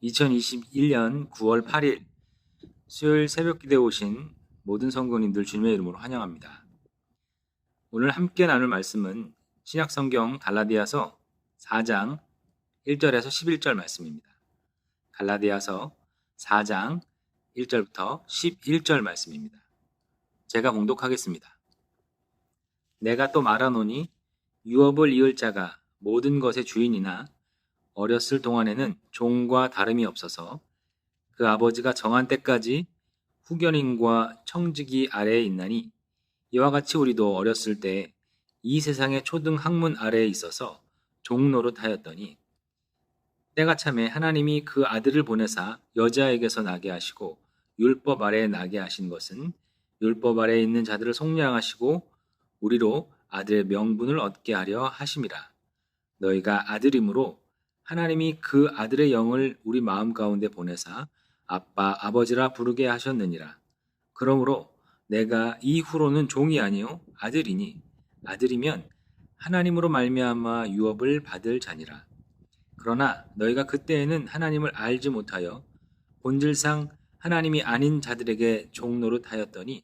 2021년 9월 8일 수요일 새벽기도에 오신 모든 성도님들 주님의 이름으로 환영합니다. 오늘 함께 나눌 말씀은 신약성경 갈라디아서 4장 1절에서 11절 말씀입니다. 갈라디아서 4장 1절부터 11절 말씀입니다. 제가 봉독하겠습니다. 내가 또 말하노니 유업을 이을 자가 모든 것의 주인이나 어렸을 동안에는 종과 다름이 없어서 그 아버지가 정한 때까지 후견인과 청지기 아래에 있나니 이와 같이 우리도 어렸을 때 이 세상의 초등 학문 아래에 있어서 종노릇하였더니 때가 참에 하나님이 그 아들을 보내사 여자에게서 나게 하시고 율법 아래에 나게 하신 것은 율법 아래에 있는 자들을 속량하시고 우리로 아들의 명분을 얻게 하려 하심이라. 너희가 아들이므로 하나님이 그 아들의 영을 우리 마음 가운데 보내사 아빠 아버지라 부르게 하셨느니라. 그러므로 내가 이후로는 종이 아니요 아들이니 아들이면 하나님으로 말미암아 유업을 받을 자니라. 그러나 너희가 그때에는 하나님을 알지 못하여 본질상 하나님이 아닌 자들에게 종노릇하였더니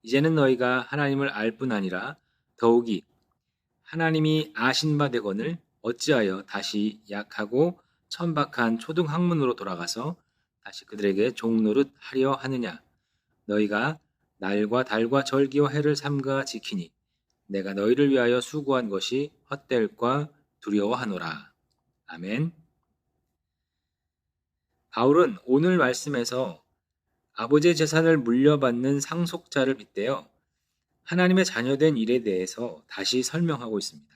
이제는 너희가 하나님을 알 뿐 아니라 더욱이 하나님이 아신 바 되거늘 어찌하여 다시 약하고 천박한 초등학문으로 돌아가서 다시 그들에게 종노릇 하려 하느냐. 너희가 날과 달과 절기와 해를 삼가 지키니 내가 너희를 위하여 수고한 것이 헛될까 두려워하노라. 아멘. 바울은 오늘 말씀에서 아버지의 재산을 물려받는 상속자를 빗대어 하나님의 자녀된 일에 대해서 다시 설명하고 있습니다.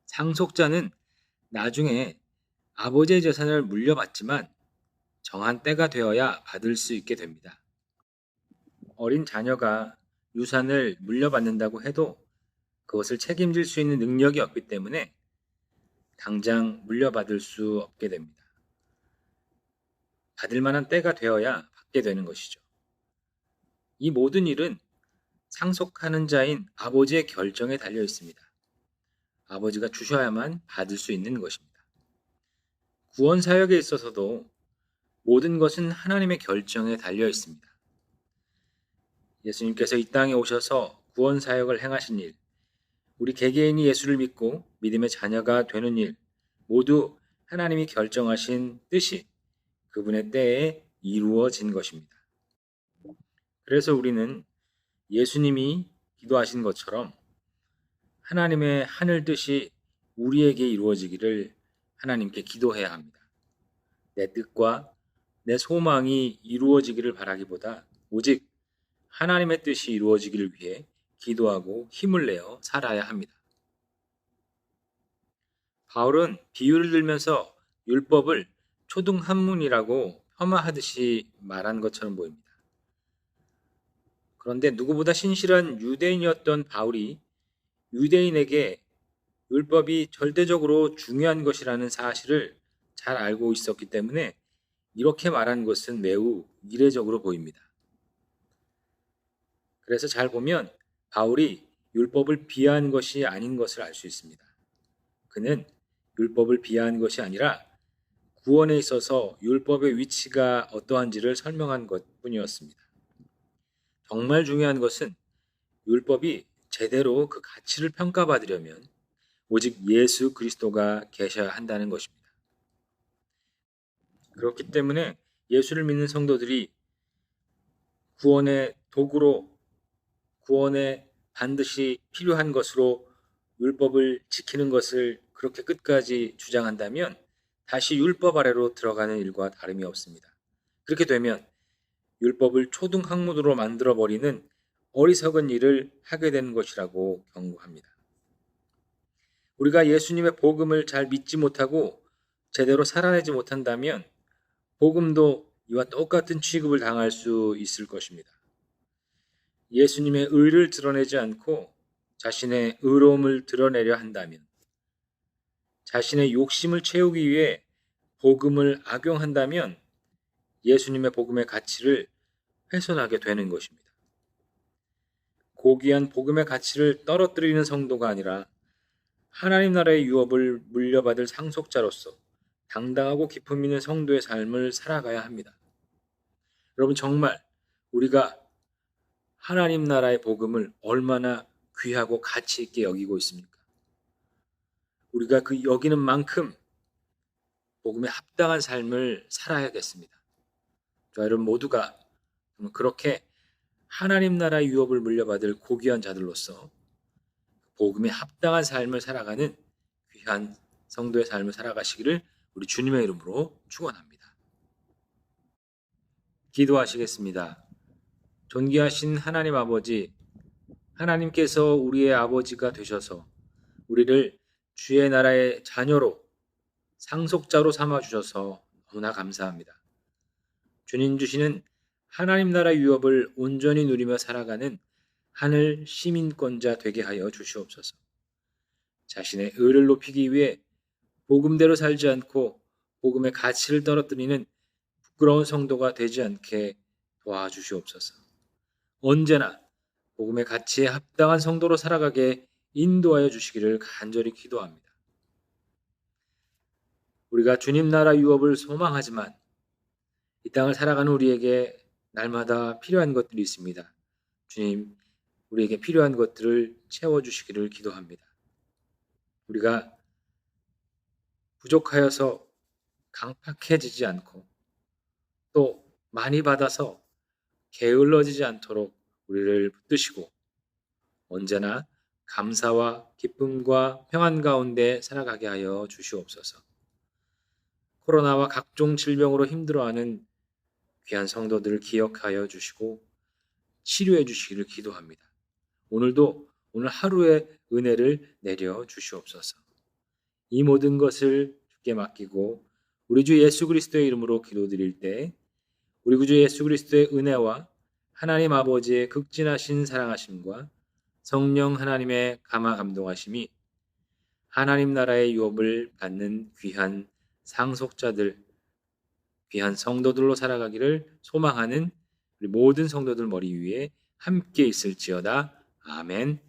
상속자는 나중에 아버지의 재산을 물려받지만 정한 때가 되어야 받을 수 있게 됩니다. 어린 자녀가 유산을 물려받는다고 해도 그것을 책임질 수 있는 능력이 없기 때문에 당장 물려받을 수 없게 됩니다. 받을 만한 때가 되어야 받게 되는 것이죠. 이 모든 일은 상속하는 자인 아버지의 결정에 달려 있습니다. 아버지가 주셔야만 받을 수 있는 것입니다. 구원 사역에 있어서도 모든 것은 하나님의 결정에 달려 있습니다. 예수님께서 이 땅에 오셔서 구원 사역을 행하신 일, 우리 개개인이 예수를 믿고 믿음의 자녀가 되는 일, 모두 하나님이 결정하신 뜻이 그분의 때에 이루어진 것입니다. 그래서 우리는 예수님이 기도하신 것처럼 하나님의 하늘 뜻이 우리에게 이루어지기를 하나님께 기도해야 합니다. 내 뜻과 내 소망이 이루어지기를 바라기보다 오직 하나님의 뜻이 이루어지기를 위해 기도하고 힘을 내어 살아야 합니다. 바울은 비유를 들면서 율법을 초등학문이라고 폄하하듯이 말한 것처럼 보입니다. 그런데 누구보다 신실한 유대인이었던 바울이 유대인에게 율법이 절대적으로 중요한 것이라는 사실을 잘 알고 있었기 때문에 이렇게 말한 것은 매우 이례적으로 보입니다. 그래서 잘 보면 바울이 율법을 비하한 것이 아닌 것을 알 수 있습니다. 그는 율법을 비하한 것이 아니라 구원에 있어서 율법의 위치가 어떠한지를 설명한 것뿐이었습니다. 정말 중요한 것은 율법이 제대로 그 가치를 평가받으려면 오직 예수 그리스도가 계셔야 한다는 것입니다. 그렇기 때문에 예수를 믿는 성도들이 구원의 도구로 구원에 반드시 필요한 것으로 율법을 지키는 것을 그렇게 끝까지 주장한다면 다시 율법 아래로 들어가는 일과 다름이 없습니다. 그렇게 되면 율법을 초등학문으로 만들어버리는 어리석은 일을 하게 되는 것이라고 경고합니다. 우리가 예수님의 복음을 잘 믿지 못하고 제대로 살아내지 못한다면 복음도 이와 똑같은 취급을 당할 수 있을 것입니다. 예수님의 의를 드러내지 않고 자신의 의로움을 드러내려 한다면, 자신의 욕심을 채우기 위해 복음을 악용한다면 예수님의 복음의 가치를 훼손하게 되는 것입니다. 고귀한 복음의 가치를 떨어뜨리는 성도가 아니라 하나님 나라의 유업을 물려받을 상속자로서 당당하고 기품 있는 성도의 삶을 살아가야 합니다. 여러분, 정말 우리가 하나님 나라의 복음을 얼마나 귀하고 가치 있게 여기고 있습니까? 우리가 그 여기는 만큼 복음에 합당한 삶을 살아야겠습니다. 저 여러분 모두가 그렇게 하나님 나라의 유업을 물려받을 고귀한 자들로서 복음에 합당한 삶을 살아가는 귀한 성도의 삶을 살아가시기를 우리 주님의 이름으로 축원합니다. 기도하시겠습니다. 존귀하신 하나님 아버지, 하나님께서 우리의 아버지가 되셔서 우리를 주의 나라의 자녀로 상속자로 삼아주셔서 너무나 감사합니다. 주님 주시는 하나님 나라 유업을 온전히 누리며 살아가는 하늘 시민권자 되게 하여 주시옵소서. 자신의 의를 높이기 위해 복음대로 살지 않고 복음의 가치를 떨어뜨리는 부끄러운 성도가 되지 않게 도와주시옵소서. 언제나 복음의 가치에 합당한 성도로 살아가게 인도하여 주시기를 간절히 기도합니다. 우리가 주님 나라 유업을 소망하지만 이 땅을 살아가는 우리에게 날마다 필요한 것들이 있습니다. 주님, 우리에게 필요한 것들을 채워주시기를 기도합니다. 우리가 부족하여서 강팍해지지 않고 또 많이 받아서 게을러지지 않도록 우리를 붙드시고 언제나 감사와 기쁨과 평안 가운데 살아가게 하여 주시옵소서. 코로나와 각종 질병으로 힘들어하는 귀한 성도들을 기억하여 주시고 치료해 주시기를 기도합니다. 오늘 하루의 은혜를 내려 주시옵소서. 이 모든 것을 주께 맡기고 우리 주 예수 그리스도의 이름으로 기도드릴 때 우리 구주 예수 그리스도의 은혜와 하나님 아버지의 극진하신 사랑하심과 성령 하나님의 감화 감동하심이 하나님 나라의 유업을 받는 귀한 상속자들, 귀한 성도들로 살아가기를 소망하는 우리 모든 성도들 머리 위에 함께 있을지어다. 아멘.